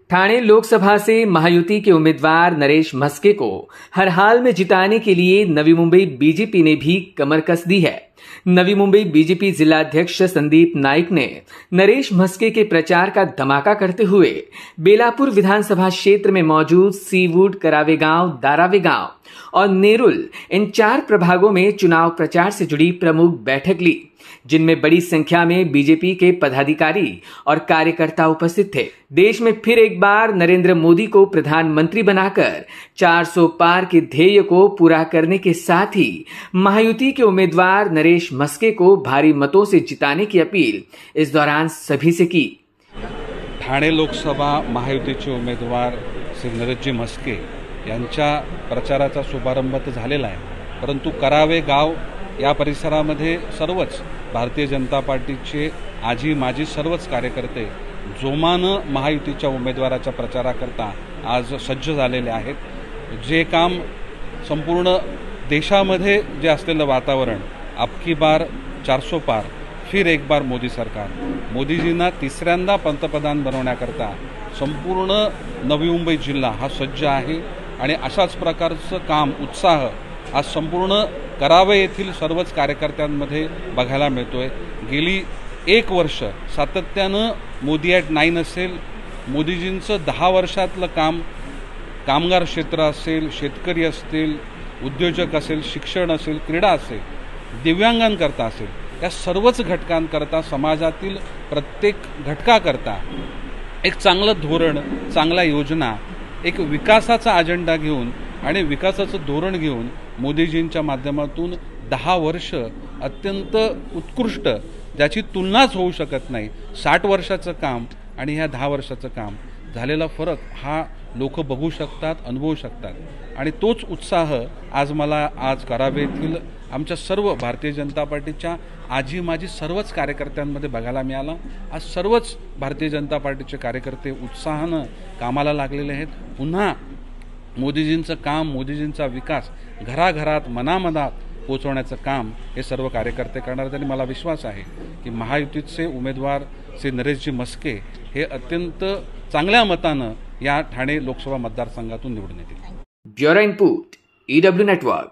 ठाणे लोकसभा से महायुति के उम्मीदवार नरेश मस्के को हर हाल में जिताने के लिए नवी मुंबई बीजेपी ने भी कमर कस दी है। नवी मुंबई बीजेपी जिलाध्यक्ष संदीप नाइक ने नरेश मस्के के प्रचार का धमाका करते हुए बेलापुर विधानसभा क्षेत्र में मौजूद सीवुड, करावे गांव, दारावे गांव और नेरुल इन 4 प्रभागों में चुनाव प्रचार से जुड़ी प्रमुख बैठक ली, जिनमें बड़ी संख्या में बीजेपी के पदाधिकारी और कार्यकर्ता उपस्थित थे। देश में फिर एक बार नरेंद्र मोदी को प्रधानमंत्री बनाकर 400 पार के ध्येय को पूरा करने के साथ ही महायुति के उम्मीदवार नरेश मस्के को भारी मतों से जिताने की अपील इस दौरान सभी से की। ठाणे लोकसभा महायुतीचे उमेदवार श्री नरेशजी मस्के यांच्या प्रचाराचा शुभारंभ तर झालेला आहे, परंतु करावे गाव या परिसरामध्ये सर्वच भारतीय जनता पार्टीचे आजी माजी सर्वच कार्यकर्ते जोमानं महायुतीच्या उमेदवाराच्या प्रचाराकरता आज सज्ज झालेले आहेत। जे काम संपूर्ण देशामध्ये जे असलेलं वातावरण, अब की बार 400 पार, फिर एक बार मोदी सरकार, मोदीजींना तिसऱ्यांदा पंतप्रधान बनवण्याकरता संपूर्ण नवी मुंबई जिल्हा हा सज्ज आहे आणि अशाच प्रकारचं काम, उत्साह आज संपूर्ण करावे येथील सर्वच कार्यकर्त्यांमध्ये बघायला मिळतोय। गेली 1 वर्ष सातत्यानं मोदी ॲट 9 असेल, मोदीजींचं 10 वर्षातलं काम, कामगार क्षेत्र असेल, शेतकरी असतील, उद्योजक असेल, शिक्षण असेल, क्रीडा असेल, दिव्यांगांकरता असेल, या सर्वच घटकांकरता, समाजातील प्रत्येक घटकाकरता एक चांगलं धोरण, चांगल्या योजना, एक विकासाचा अजेंडा घेऊन आणि विकासाचं धोरण घेऊन मोदीजींच्या माध्यमातून 10 वर्ष अत्यंत उत्कृष्ट, ज्याची तुलनाच होऊ शकत नाही, 60 वर्षाचं काम आणि ह्या 10 वर्षाचं काम झालेला फरक हा लोक बघू शकतात, अनुभवू शकतात आणि तोच उत्साह आज करावे येथील आमच्या सर्व भारतीय जनता पार्टीच्या आजी माजी सर्वच कार्यकर्त्यांमध्ये बघायला मिळाला। आज सर्वच भारतीय जनता पार्टीचे कार्यकर्ते उत्साहानं कामाला लागलेले आहेत। पुन्हा मोदीजींचं काम, मोदीजींचा विकास घराघरात, मनामनात पोहोचवण्याचं काम हे सर्व कार्यकर्ते करणार आहेत आणि मला विश्वास आहे की महायुतीचे उमेदवार श्री नरेशजी मस्के हे अत्यंत चांगल्या मतानं या ठाणे लोकसभा मतदारसंघातून निवडून येतील। Bureau input, EW network.